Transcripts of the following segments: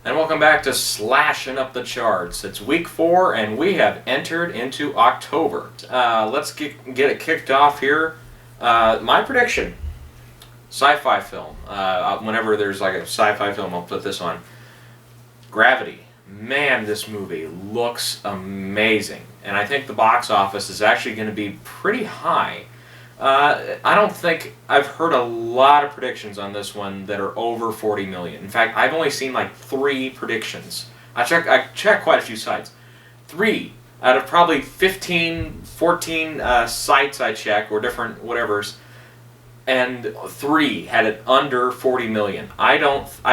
And welcome back to Slashing Up the Charts. It's week 4 and we have entered into October. Let's get it kicked off here. My prediction, sci-fi film. Whenever there's like a sci-fi film, I'll put this on. Gravity. Man, this movie looks amazing. And I think the box office is actually going to be pretty high. I don't think I've heard a lot of predictions on this one that are over 40 million. In fact, I've only seen like 3 predictions. I checked quite a few sites. 3 out of probably 15, 14 sites I check, or different whatevers, and 3 had it under 40 million. I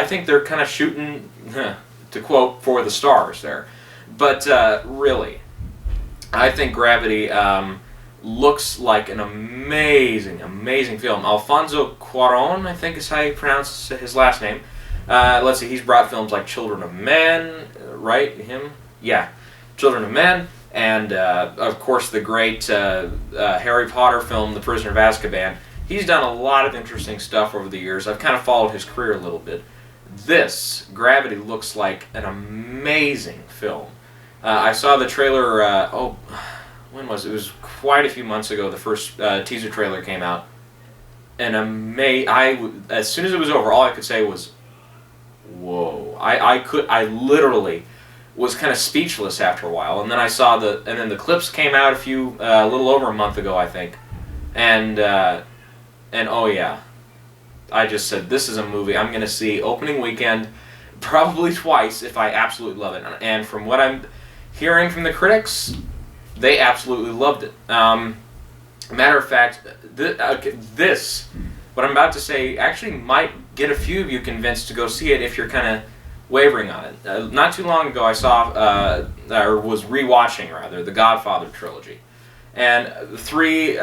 think they're kind of shooting, to quote, for the stars there. But really, I think Gravity looks like an amazing film. Alfonso Cuarón, I think is how you pronounce his last name. Let's see, he's brought films like Children of Men, right? Him? Yeah. Children of Men, and of course the great Harry Potter film, The Prisoner of Azkaban. He's done a lot of interesting stuff over the years. I've kind of followed his career a little bit. This, Gravity, looks like an amazing film. I saw the trailer, when was it? It was quite a few months ago. The first teaser trailer came out, and as soon as it was over, all I could say was, "Whoa!" I literally was kind of speechless after a while, and then and then the clips came out a little over a month ago, I think, and oh yeah, I just said, this is a movie I'm going to see opening weekend, probably twice if I absolutely love it. And from what I'm hearing from the critics, they absolutely loved it. Matter of fact, this, what I'm about to say, actually might get a few of you convinced to go see it if you're kind of wavering on it. Not too long ago, I saw, or was rewatching rather, the Godfather trilogy. And 2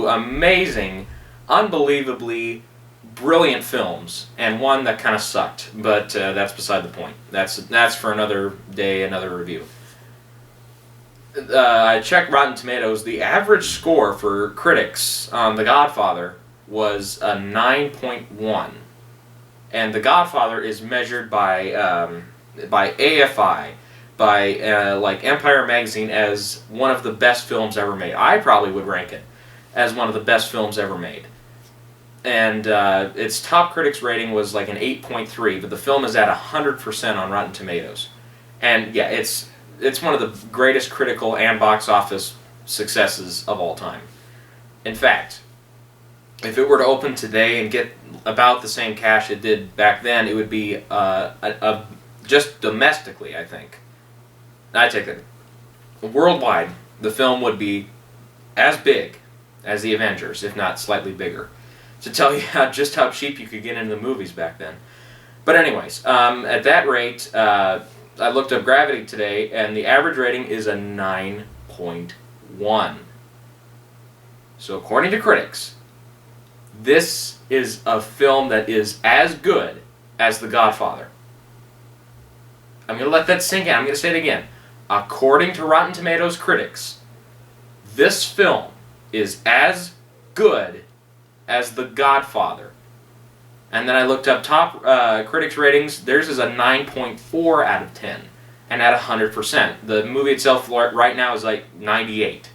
amazing, unbelievably brilliant films, and one that kind of sucked. But that's beside the point. That's for another day, another review. I checked Rotten Tomatoes. The average score for critics on The Godfather was a 9.1, and The Godfather is measured by AFI, by like Empire Magazine, as one of the best films ever made. I probably would rank it as one of the best films ever made. And its top critics rating was like an 8.3, but the film is at 100% on Rotten Tomatoes. And yeah, it's one of the greatest critical and box office successes of all time. In fact, if it were to open today and get about the same cash it did back then, it would be just domestically, I think. I take that. Worldwide, the film would be as big as the Avengers, if not slightly bigger. To tell you just how cheap you could get into the movies back then. But anyways, at that rate, I looked up Gravity today, and the average rating is a 9.1. So according to critics, this is a film that is as good as The Godfather. I'm going to let that sink in. I'm going to say it again. According to Rotten Tomatoes critics, this film is as good as The Godfather. And then I looked up top critics' ratings. Theirs is a 9.4 out of 10, and at 100%. The movie itself right now is like 98.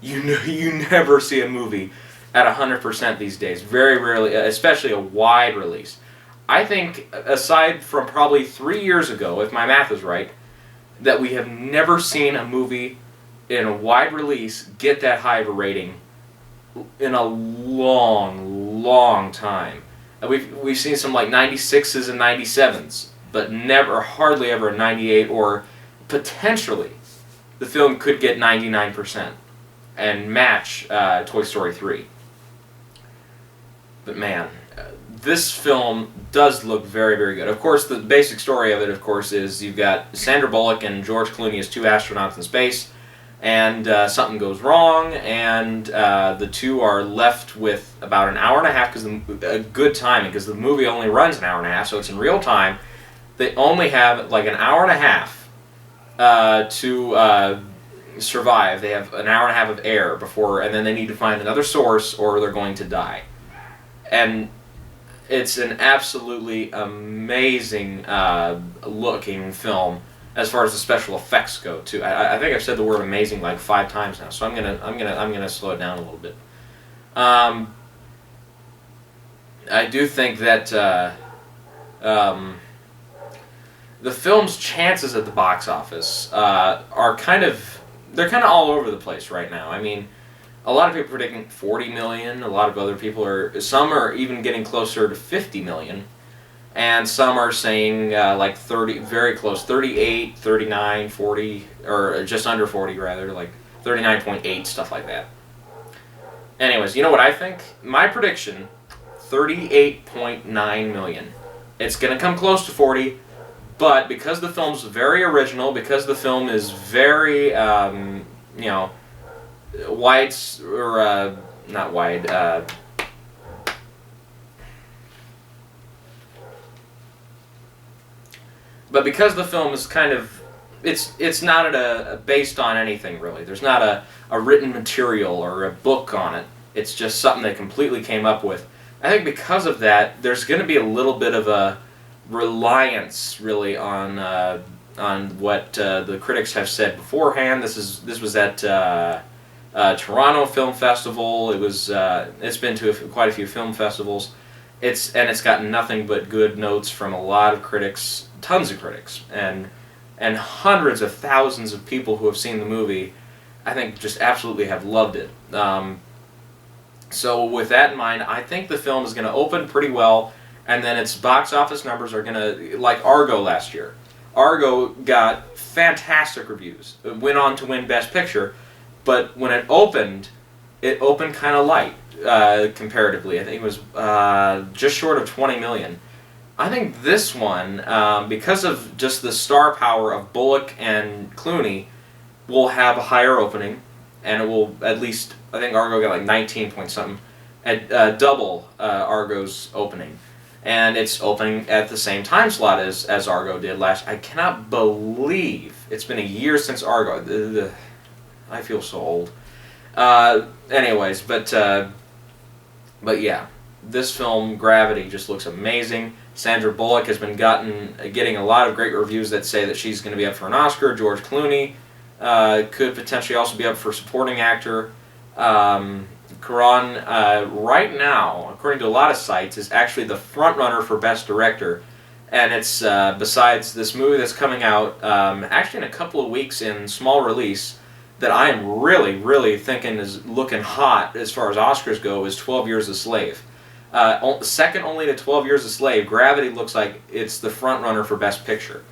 You never see a movie at 100% these days. Very rarely, especially a wide release. I think, aside from probably 3 years ago, if my math is right, that we have never seen a movie in a wide release get that high of a rating in a long time. We've seen some like 96s and 97s, but hardly ever a 98, or potentially the film could get 99% and match Toy Story 3. But man, this film does look very good. Of course, the basic story of it, of course, is you've got Sandra Bullock and George Clooney as 2 astronauts in space, and something goes wrong, and the 2 are left with about an hour and a half, a good timing, because the movie only runs an hour and a half, so it's in real time. They only have like an hour and a half to survive. They have an hour and a half of air and then they need to find another source, or they're going to die. And It's an absolutely amazing looking film as far as the special effects go too. I think I've said the word amazing like 5 times now, so I'm gonna slow it down a little bit. Um, I do think that the film's chances at the box office are they're kind of all over the place right now. I mean, a lot of people are predicting 40 million. A lot of other people some are even getting closer to 50 million. And some are saying like 30, very close, 38, 39, 40, or just under 40 rather, like 39.8, stuff like that. Anyways, you know what I think? My prediction, 38.9 million. It's going to come close to 40, but because the film's very original, because the film is very, wide, or not wide, but because the film is kind of, it's not based on anything really. There's not a written material or a book on it. It's just something they completely came up with. I think because of that, there's going to be a little bit of a reliance really on what the critics have said beforehand. This was at Toronto Film Festival. It's been to quite a few film festivals. It's gotten nothing but good notes from a lot of critics, tons of critics, and hundreds of thousands of people who have seen the movie. I think just absolutely have loved it. So with that in mind, I think the film is going to open pretty well, and then its box office numbers are going to, like Argo last year. Argo got fantastic reviews. It went on to win Best Picture, but when it opened kind of light comparatively. I think it was just short of 20 million. I think this one, because of just the star power of Bullock and Clooney, will have a higher opening, and it will at least, I think Argo got like 19 point something, at double Argo's opening. And it's opening at the same time slot as Argo did last. I cannot believe it's been a year since Argo. I feel so old. Anyways, but yeah, this film, Gravity, just looks amazing. Sandra Bullock has been getting a lot of great reviews that say that she's going to be up for an Oscar. George Clooney could potentially also be up for supporting actor. Cuarón, right now, according to a lot of sites, is actually the front runner for Best Director. And it's, besides this movie that's coming out, actually in a couple of weeks in small release, that I am really, really thinking is looking hot as far as Oscars go, is 12 Years a Slave. Second only to 12 Years a Slave, Gravity looks like it's the front runner for Best Picture.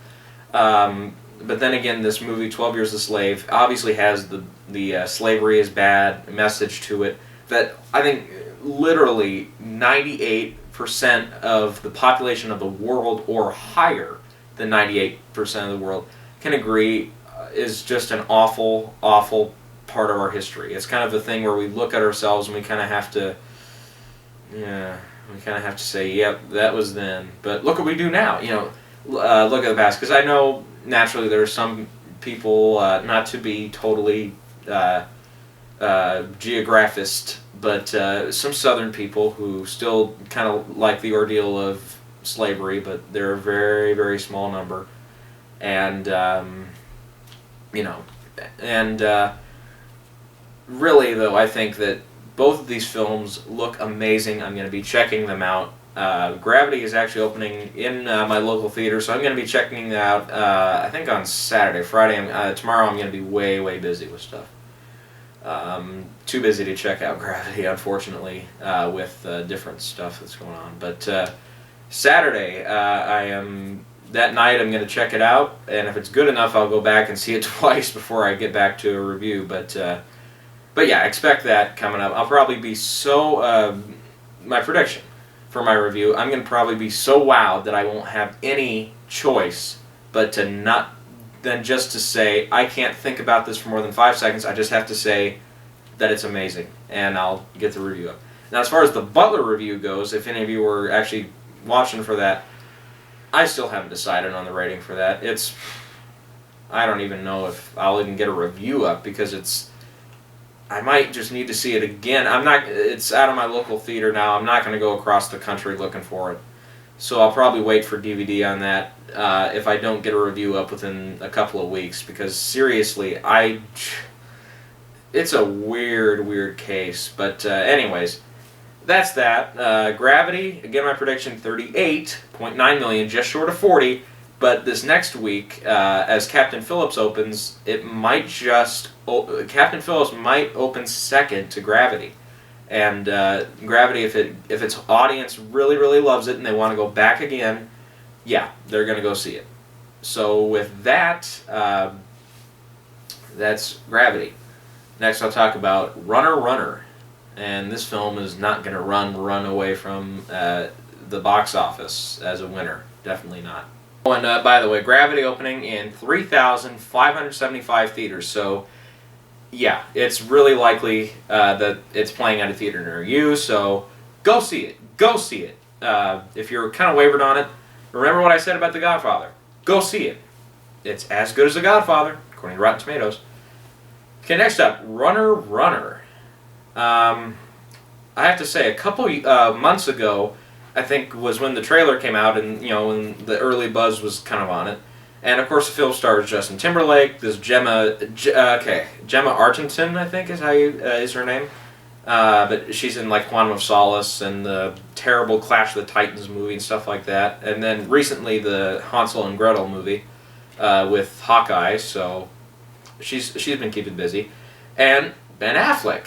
But then again, this movie, 12 Years a Slave, obviously has the slavery is bad message to it that I think literally 98% of the population of the world, or higher than 98% of the world, can agree is just an awful, awful part of our history. It's kind of a thing where we look at ourselves and we kind of have to, say, yep, that was then. But look what we do now. Look at the past. Because I know naturally there are some people, not to be totally geographist, but some Southern people who still kind of like the ordeal of slavery, but they're a very, very small number. And really, though, I think that both of these films look amazing. I'm going to be checking them out. Gravity is actually opening in my local theater, so I'm going to be checking it out, I think on Saturday. Tomorrow I'm going to be way, way busy with stuff. Too busy to check out Gravity, unfortunately, with different stuff that's going on. But Saturday, that night I'm going to check it out, and if it's good enough, I'll go back and see it twice before I get back to a review. But yeah, expect that coming up. I'll probably be my prediction for my review, I'm going to probably be so wowed that I won't have any choice but just to say, I can't think about this for more than 5 seconds. I just have to say that it's amazing, and I'll get the review up. Now, as far as the Butler review goes, if any of you were actually watching for that, I still haven't decided on the rating for that. I don't even know if I'll even get a review up, because I might just need to see it again. I'm not. It's out of my local theater now. I'm not going to go across the country looking for it. So I'll probably wait for DVD on that if I don't get a review up within a couple of weeks. Because seriously, it's a weird case. But anyways, that's that. Gravity, again, my prediction, 38.9 million, just short of 40. But this next week, as Captain Phillips opens, it might just... Captain Phillips might open second to Gravity. And Gravity, if its audience really loves it and they want to go back again, yeah, they're going to go see it. So with that, that's Gravity. Next I'll talk about Runner. And this film is not going to run away from the box office as a winner. Definitely not. Oh, and by the way, Gravity opening in 3,575 theaters. So, yeah, it's really likely that it's playing at a theater near you. So, go see it. Go see it. If you're kind of wavered on it, remember what I said about The Godfather. Go see it. It's as good as The Godfather, according to Rotten Tomatoes. Okay, next up, Runner. I have to say, a couple months ago, I think was when the trailer came out, and when the early buzz was kind of on it. And of course, the film stars Justin Timberlake. This Gemma Arterton, I think is her name. But she's in like Quantum of Solace and the terrible Clash of the Titans movie and stuff like that. And then recently the Hansel and Gretel movie with Hawkeye. So she's been keeping busy. And Ben Affleck,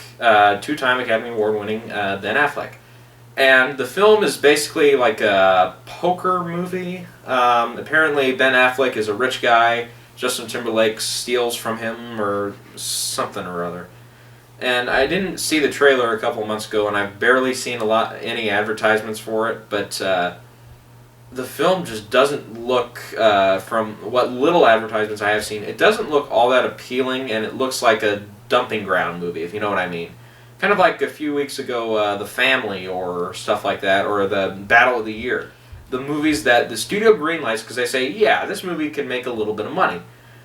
two-time Academy Award-winning Ben Affleck. And the film is basically like a poker movie. Apparently Ben Affleck is a rich guy. Justin Timberlake steals from him or something or other. And I didn't see the trailer a couple months ago, and I've barely seen any advertisements for it. But the film just doesn't look, from what little advertisements I have seen, it doesn't look all that appealing, and it looks like a dumping ground movie, if you know what I mean. Kind of like a few weeks ago, The Family or stuff like that, or the Battle of the Year. The movies that the studio greenlights because they say, yeah, this movie can make a little bit of money.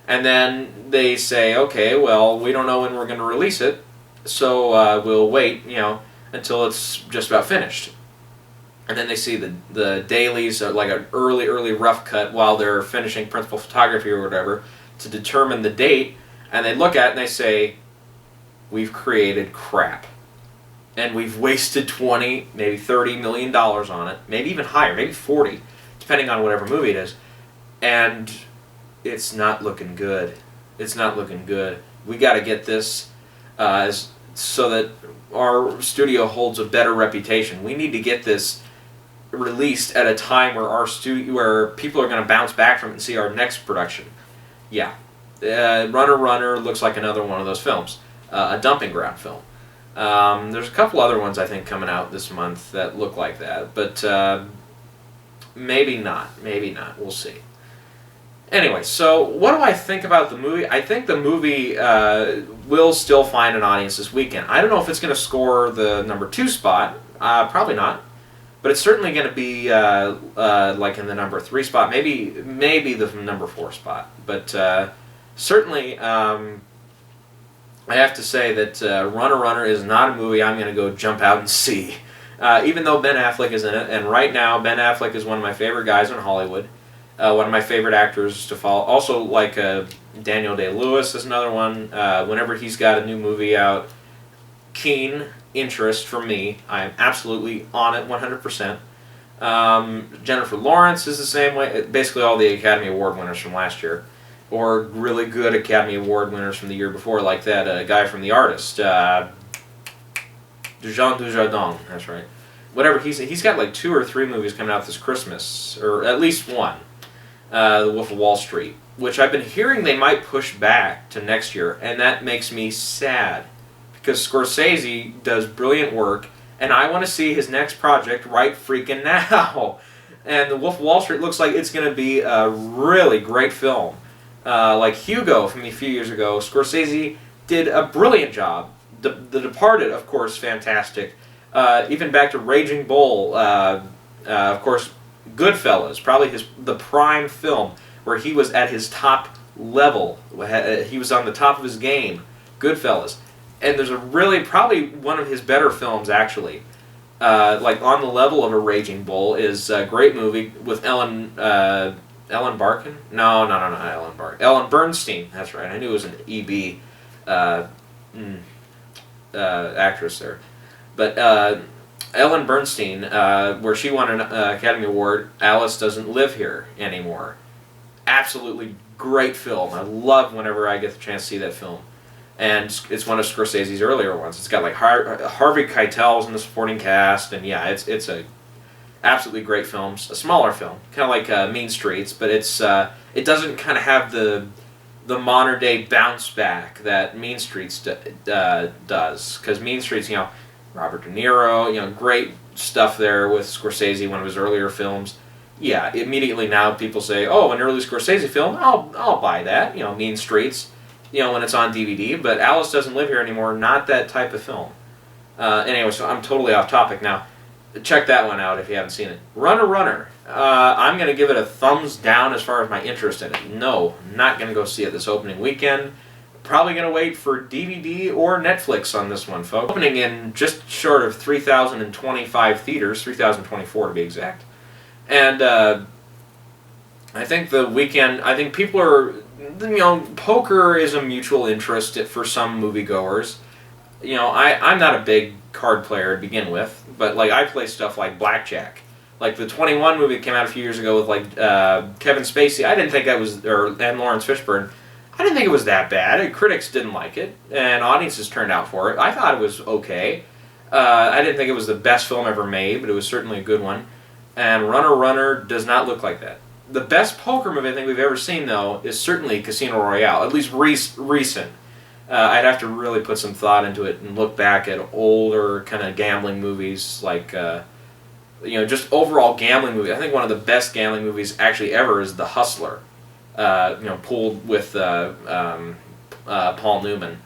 And then they say, okay, well, we don't know when we're going to release it, so we'll wait, until it's just about finished. And then they see the dailies, like an early rough cut while they're finishing principal photography or whatever, to determine the date, and they look at it and they say, we've created crap. And we've wasted 20, maybe $30 million on it, maybe even higher, maybe 40, depending on whatever movie it is. And it's not looking good. It's not looking good. We got to get this so that our studio holds a better reputation. We need to get this released at a time where where people are going to bounce back from it and see our next production. Yeah. Runner looks like another one of those films. A dumping ground film. There's a couple other ones I think coming out this month that look like that, but maybe not. We'll see. Anyway, so what do I think about the movie? I think the movie will still find an audience this weekend. I don't know if it's going to score the number 2 spot. Probably not. But it's certainly going to be like in the number 3 spot. Maybe the number 4 spot. But certainly... I have to say that Runner is not a movie I'm going to go jump out and see. Even though Ben Affleck is in it, and right now Ben Affleck is one of my favorite guys in Hollywood. One of my favorite actors to follow. Also, like Daniel Day-Lewis is another one. Whenever he's got a new movie out, keen interest for me. I am absolutely on it 100%. Jennifer Lawrence is the same way. Basically all the Academy Award winners from last year. Or really good Academy Award winners from the year before, like that guy from The Artist, Jean Dujardin, that's right. Whatever, he's got like 2 or 3 movies coming out this Christmas, or at least one, The Wolf of Wall Street, which I've been hearing they might push back to next year, and that makes me sad, because Scorsese does brilliant work, and I want to see his next project right freaking now. And The Wolf of Wall Street looks like it's going to be a really great film. Like Hugo from a few years ago, Scorsese did a brilliant job. The Departed, of course, fantastic. Even back to Raging Bull, of course, Goodfellas, probably the prime film where he was at his top level. He was on the top of his game. Goodfellas. and there's a really, probably one of his better films actually, like on the level of A Raging Bull, is a great movie with Ellen Barkin? No, not Ellen Barkin. Ellen Bernstein, that's right. I knew it was an EB actress there. But Ellen Bernstein, where she won an Academy Award, Alice Doesn't Live Here Anymore. Absolutely great film. I love whenever I get the chance to see that film. And it's one of Scorsese's earlier ones. It's got like Harvey Keitel's in the supporting cast, and yeah, it's a absolutely great film. A smaller film, kind of like Mean Streets, but it doesn't kind of have the modern day bounce back that Mean Streets does. Because Mean Streets, you know, Robert De Niro, you know, great stuff there with Scorsese, one of his earlier films. Yeah, immediately now people say, oh, an early Scorsese film, I'll buy that. You know, Mean Streets, you know, when it's on DVD. But Alice Doesn't Live Here Anymore, not that type of film. Anyway, so I'm totally off topic now. Check that one out if you haven't seen it. Runner Runner. I'm going to give it a thumbs down as far as my interest in it. No, not going to go see it this opening weekend. Probably going to wait for DVD or Netflix on this one, folks. Opening in just short of 3,025 theaters, 3,024 to be exact. And I think the weekend, I think people are, you know, poker is a mutual interest for some moviegoers. You know, I'm not a big card player to begin with, but like I play stuff like blackjack. Like the 21 movie that came out a few years ago with like Kevin Spacey, I didn't think that was, and Lawrence Fishburne, I didn't think it was that bad. Critics didn't like it, and audiences turned out for it. I thought it was okay. I didn't think it was the best film ever made, but it was certainly a good one. And Runner Runner does not look like that. The best poker movie I think we've ever seen, though, is certainly Casino Royale, at least recent. I'd have to really put some thought into it and look back at older kind of gambling movies, like, you know, just overall gambling movies. I think one of the best gambling movies actually ever is The Hustler, you know, pulled with Paul Newman.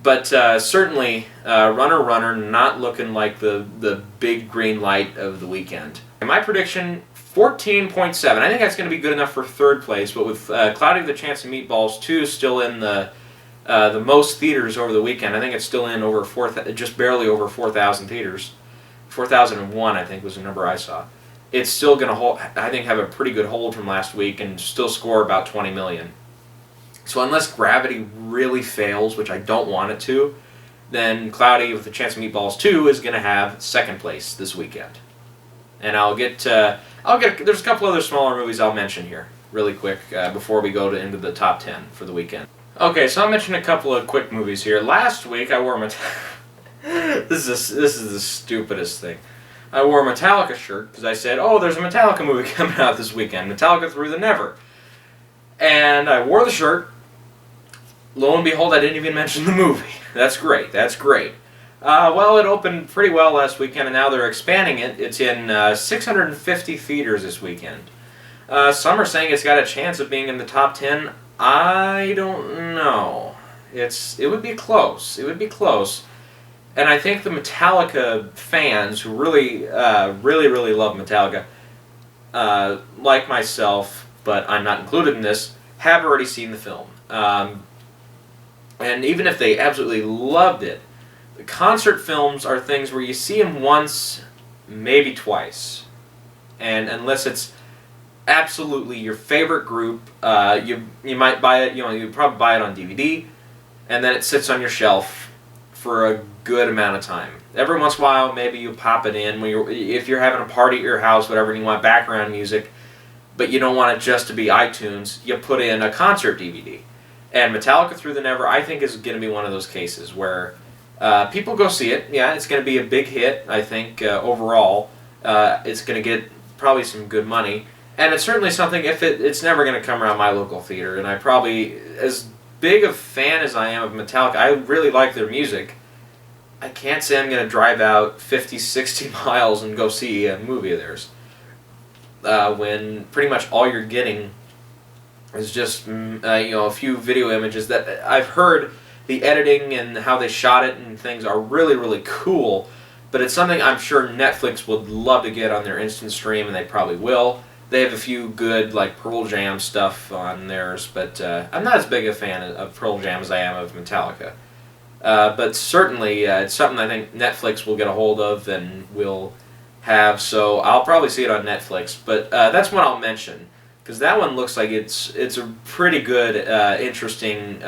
But certainly, Runner Runner not looking like the big green light of the weekend. And my prediction, 14.7. I think that's going to be good enough for third place, but with Cloudy with a Chance of Meatballs 2 still in the most theaters over the weekend. I think it's still in over just barely over 4,000 theaters. 4,001, I think, was the number I saw. It's still going to hold, I think, have a pretty good hold from last week and still score about 20 million. So unless Gravity really fails, which I don't want it to, then Cloudy with a Chance of Meatballs 2 is going to have second place this weekend. And I'll get there's a couple other smaller movies I'll mention here really quick before we go into the top 10 for the weekend. Okay, so I'll mention a couple of quick movies here. Last week I wore this is the stupidest thing. I wore a Metallica shirt because I said, oh, there's a Metallica movie coming out this weekend, Metallica Through the Never. And I wore the shirt. Lo and behold, I didn't even mention the movie. That's great. That's great. Well, it opened pretty well last weekend, and now they're expanding it. It's in 650 theaters this weekend. Some are saying it's got a chance of being in the top 10. I don't know. It would be close. It would be close. And I think the Metallica fans who really love Metallica, like myself, but I'm not included in this, have already seen the film. And even if they absolutely loved it, concert films are things where you see them once, maybe twice. And unless it's absolutely your favorite group, you might buy it, you probably buy it on DVD, and then it sits on your shelf for a good amount of time. Every once in a while, maybe you pop it in if you're having a party at your house, whatever, and you want background music, but you don't want it just to be iTunes, you put in a concert DVD. And Metallica Through the Never, I think, is going to be one of those cases where people go see it. Yeah, it's going to be a big hit, I think, overall. It's going to get probably some good money. And it's certainly something, it's never going to come around my local theater. And I probably, as big a fan as I am of Metallica, I really like their music. I can't say I'm going to drive out 50, 60 miles and go see a movie of theirs. When pretty much all you're getting is just a few video images that I've heard the editing and how they shot it and things are really, really cool, but it's something I'm sure Netflix would love to get on their instant stream, and they probably will. They have a few good, like, Pearl Jam stuff on theirs, but I'm not as big a fan of Pearl Jam as I am of Metallica. But certainly, it's something I think Netflix will get a hold of and will have. So I'll probably see it on Netflix. But that's one I'll mention because that one looks like it's a pretty good, interesting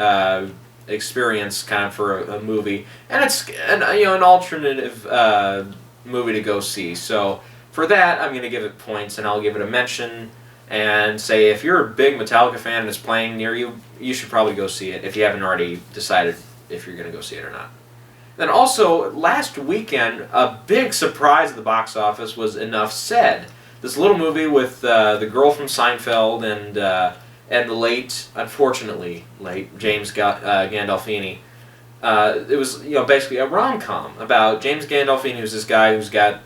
experience kind of for a movie, and it's an alternative movie to go see. So for that, I'm going to give it points, and I'll give it a mention. And say if you're a big Metallica fan and it's playing near you, you should probably go see it if you haven't already decided if you're going to go see it or not. Then also, last weekend, a big surprise at the box office was Enough Said. This little movie with the girl from Seinfeld and the late, unfortunately late, James Gandolfini. It was basically a rom-com about James Gandolfini, who's this guy who's got,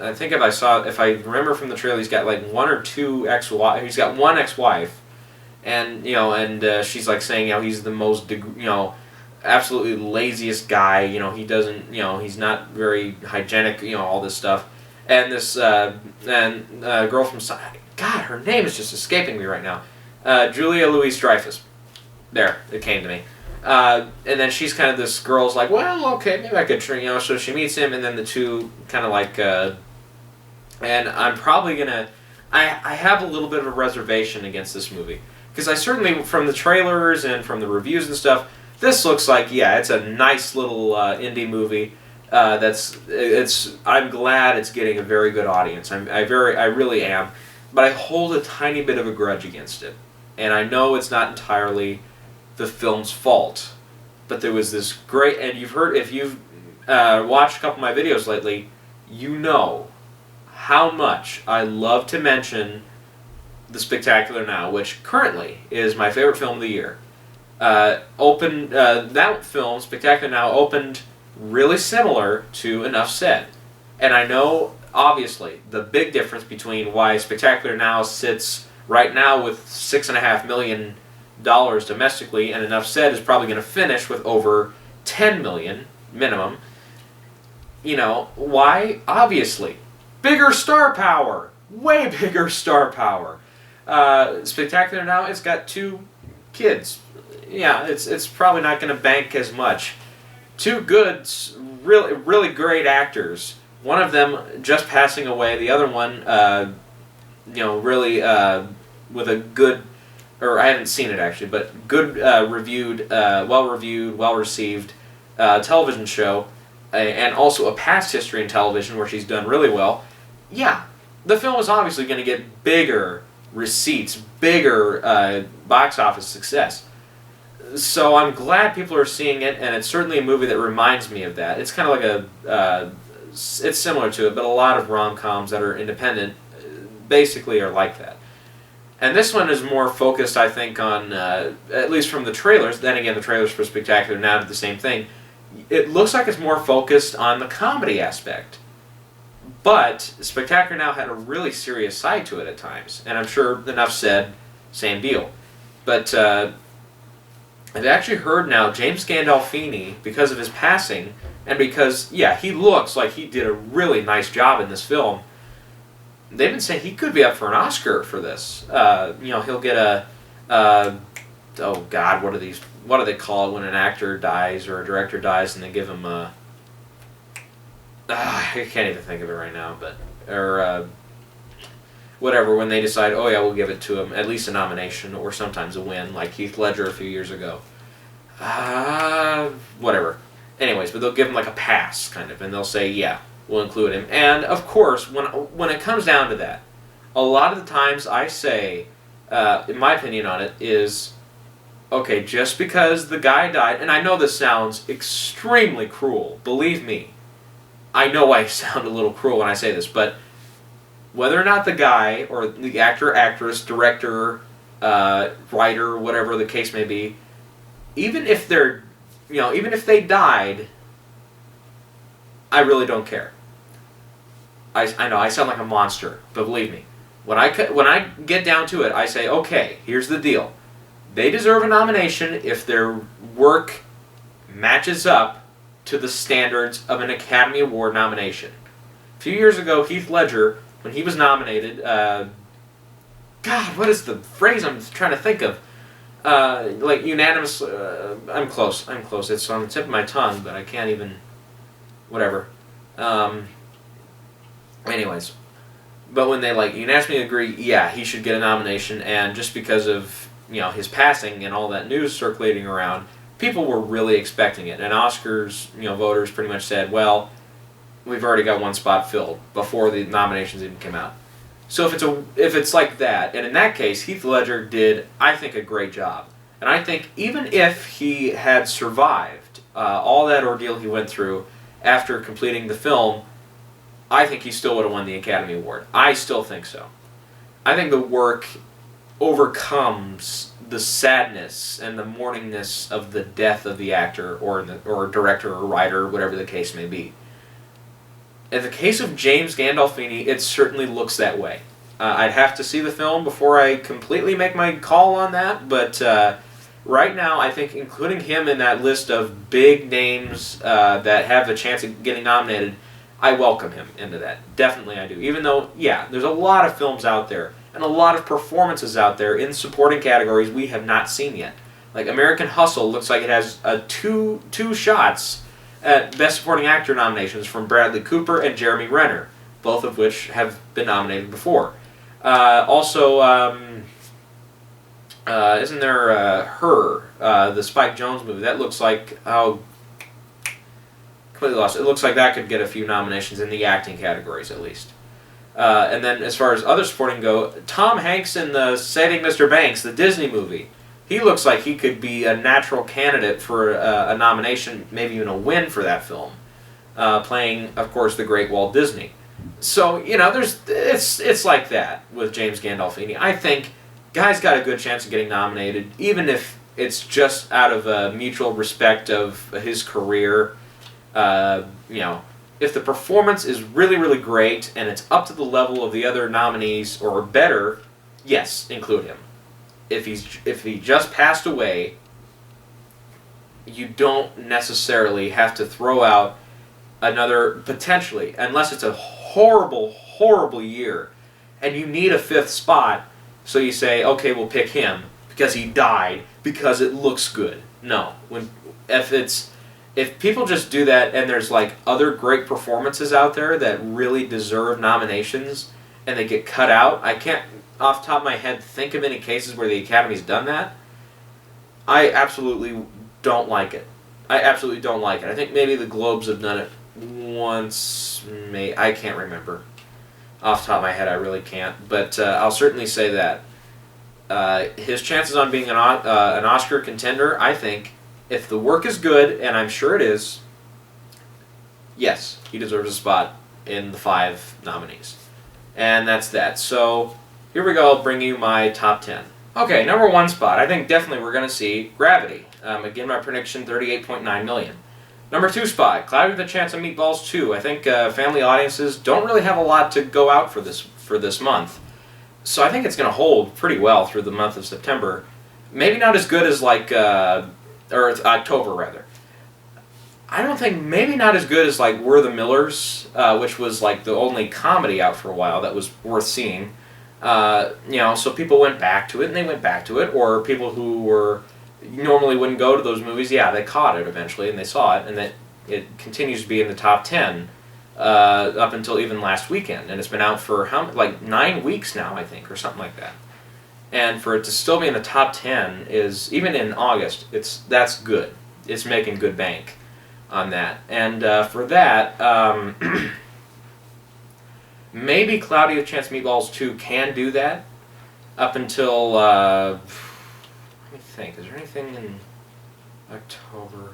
I think if I remember from the trailer, he's got like one or two ex-wives. He's got one ex-wife, and she's like saying he's the most absolutely laziest guy. He doesn't he's not very hygienic. All this stuff, and this girl from God, her name is just escaping me right now. Julia Louis-Dreyfus. There, it came to me. And then she's kind of this girl's like, well, okay, maybe I could try, so she meets him, and then the two kind of like, and I'm probably gonna, I have a little bit of a reservation against this movie, because I certainly, from the trailers and from the reviews and stuff, this looks like, it's a nice little indie movie, I'm glad it's getting a very good audience, I really am, but I hold a tiny bit of a grudge against it, and I know it's not entirely the film's fault, but there was this great, and if you've watched a couple of my videos lately, you know how much I love to mention The Spectacular Now, which currently is my favorite film of the year. That film, Spectacular Now, opened really similar to Enough Said, and I know obviously the big difference between why Spectacular Now sits right now with $6.5 million domestically, and Enough Said is probably going to finish with over 10 million minimum. Why? Obviously, bigger star power, way bigger star power. Spectacular Now, it's got two kids. Yeah, it's probably not going to bank as much. Two good, really really great actors. One of them just passing away. The other one, really with a good. Or I haven't seen it actually, but good reviewed, well-received television show, and also a past history in television where she's done really well. Yeah, the film is obviously going to get bigger receipts, bigger box office success. So I'm glad people are seeing it, and it's certainly a movie that reminds me of that. It's kind of like it's similar to it, but a lot of rom-coms that are independent basically are like that. And this one is more focused, I think, on, at least from the trailers, then again, the trailers for Spectacular Now did the same thing. It looks like it's more focused on the comedy aspect. But Spectacular Now had a really serious side to it at times. And I'm sure Enough Said, same deal. But I've actually heard now James Gandolfini, because of his passing, and because, he looks like he did a really nice job in this film, they've been saying he could be up for an Oscar for this. He'll get a, oh God, what do they call it when an actor dies or a director dies and they give him a, I can't even think of it right now, or whatever, when they decide, oh yeah, we'll give it to him, at least a nomination or sometimes a win, like Heath Ledger a few years ago. Whatever. Anyways, but they'll give him like a pass, kind of, and they'll say, we'll include him. And, of course, when it comes down to that, a lot of the times I say, in my opinion on it, is, okay, just because the guy died, and I know this sounds extremely cruel, believe me. I know I sound a little cruel when I say this, but whether or not the guy, or the actor, actress, director, writer, whatever the case may be, even if they died, I really don't care. I know I sound like a monster, but believe me, when I get down to it, I say, okay, here's the deal. They deserve a nomination if their work matches up to the standards of an Academy Award nomination. A few years ago, Heath Ledger, when he was nominated, God, what is the phrase I'm trying to think of? like unanimous. I'm close. I'm close. It's on the tip of my tongue, but I can't even. Whatever. Anyways, but when they like unanimously agree, yeah, he should get a nomination, and just because of his passing and all that news circulating around, people were really expecting it, and Oscars voters pretty much said, well, we've already got one spot filled before the nominations even came out. So if it's like that, and in that case, Heath Ledger did, I think, a great job, and I think even if he had survived all that ordeal he went through after completing the film, I think he still would have won the Academy Award. I still think so. I think the work overcomes the sadness and the mourningness of the death of the actor or director or writer, whatever the case may be. In the case of James Gandolfini, it certainly looks that way. I'd have to see the film before I completely make my call on that, but right now I think including him in that list of big names that have a chance of getting nominated, I welcome him into that. Definitely I do. Even though, yeah, there's a lot of films out there and a lot of performances out there in supporting categories we have not seen yet. Like American Hustle looks like it has two shots at Best Supporting Actor nominations from Bradley Cooper and Jeremy Renner, both of which have been nominated before. Also, isn't there Her, the Spike Jonze movie? That looks like, completely lost. It looks like that could get a few nominations in the acting categories at least. And then as far as other supporting go, Tom Hanks in the Saving Mr. Banks, the Disney movie, he looks like he could be a natural candidate for a nomination, maybe even a win for that film, playing, of course, the great Walt Disney. So, it's like that with James Gandolfini. I think guy's got a good chance of getting nominated, even if it's just out of a mutual respect of his career. If the performance is really, really great and it's up to the level of the other nominees or better, yes, include him. If he just passed away, you don't necessarily have to throw out another, potentially, unless it's a horrible, horrible year, and you need a fifth spot, so you say, okay, we'll pick him because he died, because it looks good. No. If people just do that and there's like other great performances out there that really deserve nominations and they get cut out, I can't off the top of my head think of any cases where the Academy's done that. I absolutely don't like it. I think maybe the Globes have done it once. I can't remember. Off the top of my head, I really can't. But I'll certainly say that his chances on being an Oscar contender, I think, if the work is good, and I'm sure it is, yes, he deserves a spot in the 5 nominees. And that's that. So here we go. I'll bring you my top 10. Okay, number 1 spot. I think definitely we're going to see Gravity. Again, my prediction, 38.9 million. Number 2 spot, Cloudy with a Chance of Meatballs 2. I think family audiences don't really have a lot to go out for this month. So I think it's going to hold pretty well through the month of September. Maybe not as good as like, or October rather. I don't think, maybe not as good as like We're the Millers, which was like the only comedy out for a while that was worth seeing. So people went back to it, and they went back to it, or people who normally wouldn't go to those movies, yeah, they caught it eventually, and they saw it, and that it continues to be in the top 10 up until even last weekend, and it's been out for 9 weeks now, I think, or something like that. And for it to still be in the top 10 is, even in August, that's good. It's making good bank on that. And for that, maybe Cloudy with a Chance of Meatballs 2 can do that up until, let me think, is there anything in October?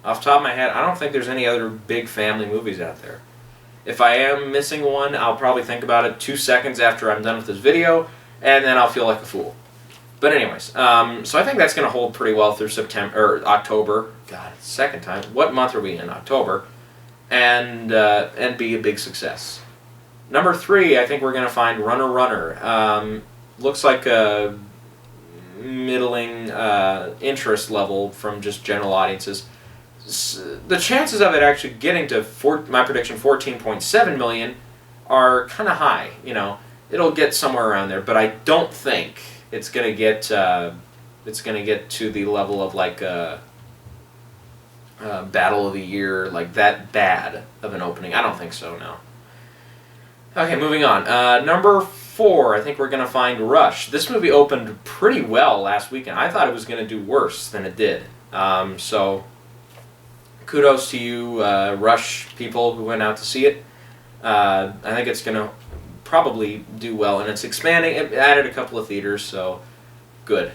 Off the top of my head, I don't think there's any other big family movies out there. If I am missing one, I'll probably think about it 2 seconds after I'm done with this video, and then I'll feel like a fool. But anyways, so I think that's going to hold pretty well through September, or October. God, second time. What month are we in? October. And be a big success. Number 3, I think we're going to find Runner Runner. Looks like a middling interest level from just general audiences. The chances of it actually getting to my prediction 14.7 million are kind of high. It'll get somewhere around there, but I don't think it's gonna get to the level of like Battle of the Year, like that bad of an opening. I don't think so. No. Okay, moving on. Number 4, I think we're going to find Rush. This movie opened pretty well last weekend. I thought it was going to do worse than it did. So, kudos to you, Rush people who went out to see it. I think it's going to probably do well, and it's expanding. It added a couple of theaters, so good.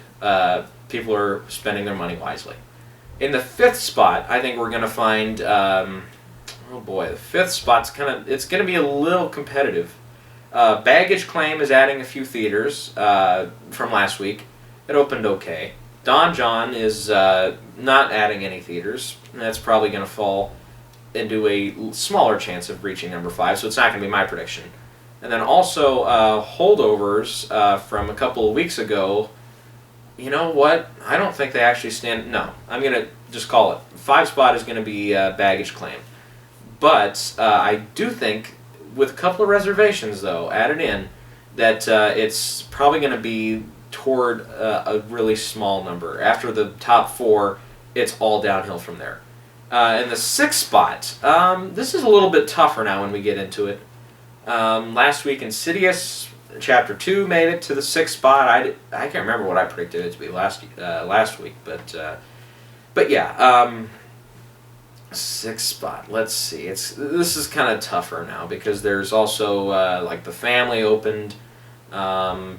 People are spending their money wisely. In the 5th spot, I think we're going to find... oh boy, the 5th spot's it's going to be a little competitive. Baggage Claim is adding a few theaters from last week. It opened okay. Don John is not adding any theaters. That's probably going to fall into a smaller chance of reaching number 5, so it's not going to be my prediction. And then also Holdovers from a couple of weeks ago. You know what? I don't think they actually stand... No, I'm going to just call it. 5 spot is going to be Baggage Claim. But I do think, with a couple of reservations, though, added in, that it's probably going to be toward a really small number. After the top 4, it's all downhill from there. In the 6th spot, this is a little bit tougher now when we get into it. Last week, Insidious Chapter 2 made it to the 6th spot. I can't remember what I predicted it to be last week, but yeah. 6th spot. Let's see. This is kind of tougher now because there's also like The Family opened.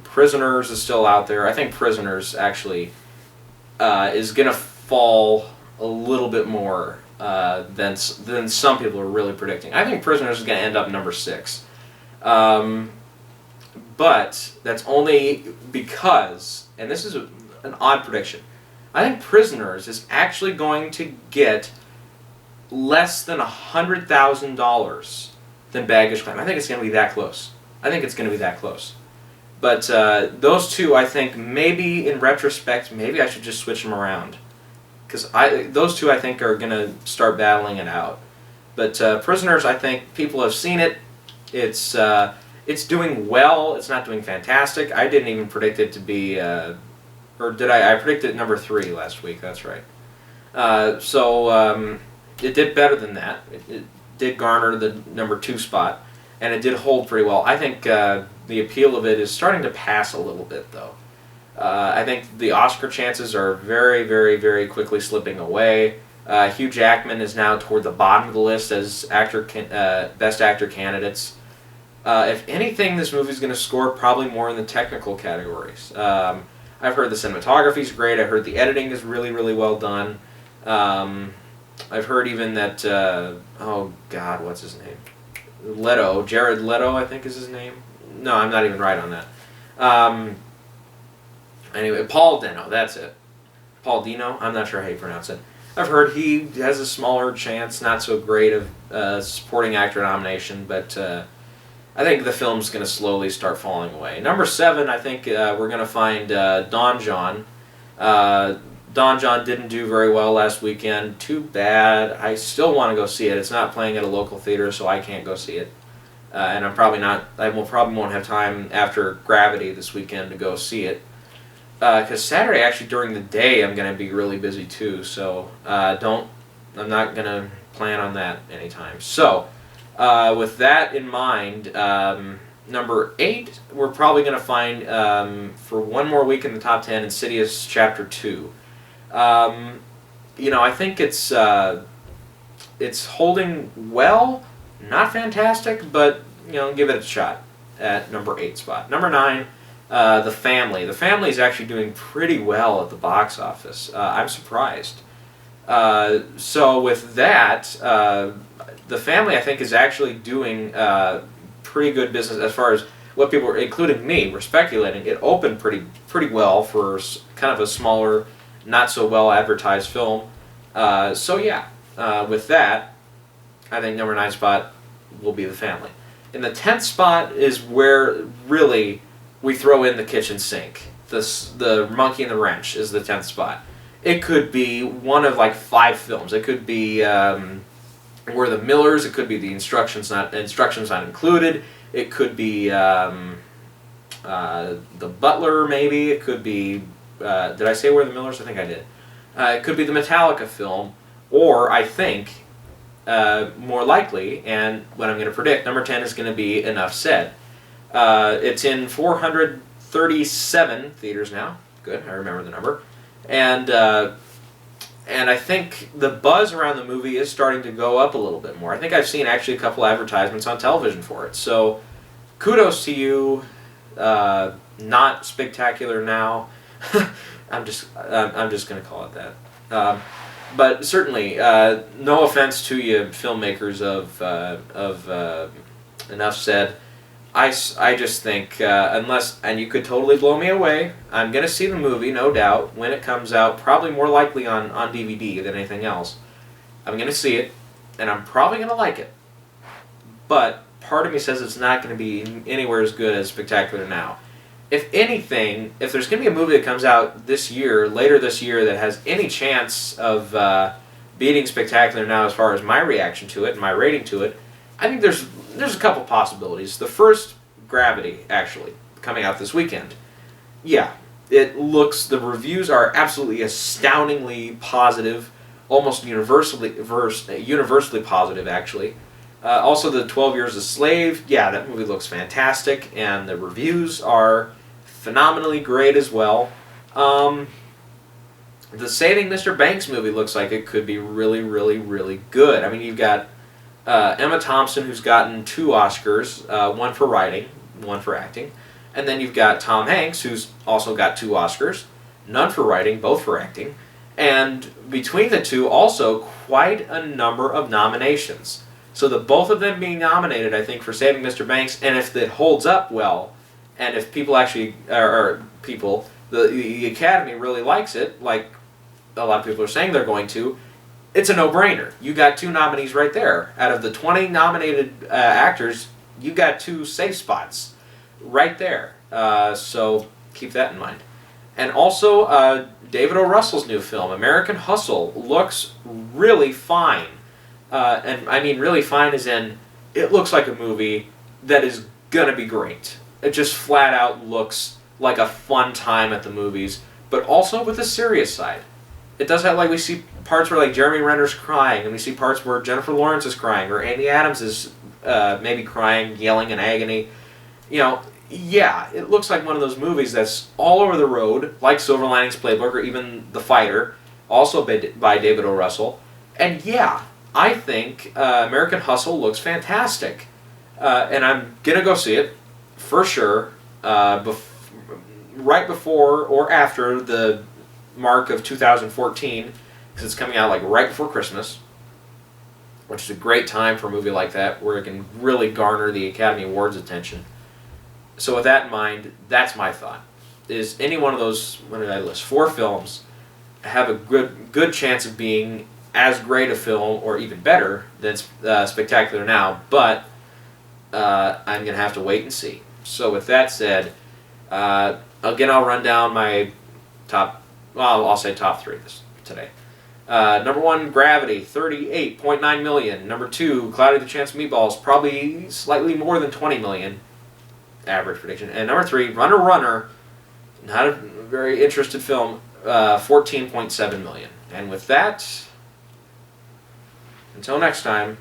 Prisoners is still out there. I think Prisoners actually is gonna fall a little bit more than some people are really predicting. I think Prisoners is gonna end up number 6. But that's only because, and this is an odd prediction, I think Prisoners is actually going to get less than $100,000 than Baggage Claim. I think it's going to be that close. But those two, I think, maybe in retrospect, maybe I should just switch them around. Because those two, I think, are going to start battling it out. But Prisoners, I think, people have seen it. It's doing well. It's not doing fantastic. I didn't even predict it to be... or did I? I predicted number 3 last week. That's right. It did better than that. It did garner the number 2 spot, and it did hold pretty well. I think the appeal of it is starting to pass a little bit, though. I think the Oscar chances are very, very, very quickly slipping away. Hugh Jackman is now toward the bottom of the list as best actor candidates. If anything, this movie is going to score probably more in the technical categories. I've heard the cinematography is great. I've heard the editing is really, really well done. I've heard even that, oh God, what's his name? Jared Leto, I think is his name. No, I'm not even right on that. Anyway, Paul Dano, that's it. Paul Dano, I'm not sure how you pronounce it. I've heard he has a smaller chance, not so great of supporting actor nomination, but I think the film's going to slowly start falling away. Number 7, I think we're going to find Don John. Don John didn't do very well last weekend. Too bad. I still want to go see it. It's not playing at a local theater, so I can't go see it. And I'm probably not. I probably won't have time after Gravity this weekend to go see it. Because Saturday, actually, during the day, I'm going to be really busy too. So I'm not going to plan on that anytime. So with that in mind, number 8, we're probably going to find for one more week in the top 10, Insidious Chapter 2. I think it's holding well, not fantastic, but give it a shot at number 8 spot. Number 9, The Family. The Family is actually doing pretty well at the box office. I'm surprised. So with that, The Family, I think, is actually doing pretty good business as far as what people, including me, were speculating. It opened pretty well for kind of a smaller, not so well advertised film. So yeah, with that, I think number 9 spot will be The Family. In the 10th spot is where really we throw in the kitchen sink. The Monkey and the Wrench is the 10th spot. It could be one of like 5 films. It could be We're the Millers. It could be the Instructions Not Included. It could be The Butler, maybe. It could be, did I say We're the Millers? I think I did. It could be the Metallica film, or I think, more likely, and what I'm going to predict, number 10 is going to be Enough Said. It's in 437 theaters now. Good, I remember the number. And I think the buzz around the movie is starting to go up a little bit more. I think I've seen actually a couple advertisements on television for it. So kudos to you. Not spectacular now. I'm just going to call it that. But certainly, no offense to you, filmmakers of Enough Said. I just think, unless, and you could totally blow me away, I'm going to see the movie, no doubt, when it comes out, probably more likely on DVD than anything else. I'm going to see it, and I'm probably going to like it. But part of me says it's not going to be anywhere as good as Spectacular Now. If anything, if there's going to be a movie that comes out this year, later this year, that has any chance of beating Spectacular Now as far as my reaction to it and my rating to it, I think there's a couple possibilities. The first, Gravity, actually, coming out this weekend. Yeah, it looks, the reviews are absolutely astoundingly positive, almost universally positive, actually. Also, the 12 Years a Slave, yeah, that movie looks fantastic, and the reviews are phenomenally great as well. The Saving Mr. Banks movie looks like it could be really, really, really good. I mean, you've got Emma Thompson, who's gotten 2 Oscars, one for writing, one for acting. And then you've got Tom Hanks, who's also got 2 Oscars, none for writing, both for acting. And between the two, also quite a number of nominations. So the both of them being nominated, I think, for Saving Mr. Banks, and if it holds up well, and if people actually, the Academy really likes it, like a lot of people are saying they're going to, it's a no-brainer. You got 2 nominees right there. Out of the 20 nominated actors, you got 2 safe spots right there. So keep that in mind. And also, David O. Russell's new film, American Hustle, looks really fine. And I mean really fine as in, it looks like a movie that is going to be great. It just flat out looks like a fun time at the movies, but also with a serious side. It does have, like, we see parts where, like, Jeremy Renner's crying, and we see parts where Jennifer Lawrence is crying, or Amy Adams is maybe crying, yelling in agony. You know, yeah, it looks like one of those movies that's all over the road, like Silver Linings Playbook, or even The Fighter, also by David O. Russell. And yeah, I think American Hustle looks fantastic. And I'm going to go see it, for sure, right before or after the mark of 2014, because it's coming out like right before Christmas, which is a great time for a movie like that, where it can really garner the Academy Awards attention. So with that in mind, that's my thought. Is any one of those, what did I list, 4 films have a good chance of being as great a film, or even better, than Spectacular Now, but I'm going to have to wait and see. So with that said, again, I'll run down my I'll say top 3 today. Number 1, Gravity, $38.9 million. Number 2, Cloudy with a Chance of Meatballs, probably slightly more than $20 million, average prediction. And number 3, Runner Runner, not a very interested film, $14.7 million. And with that, until next time,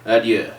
adieu.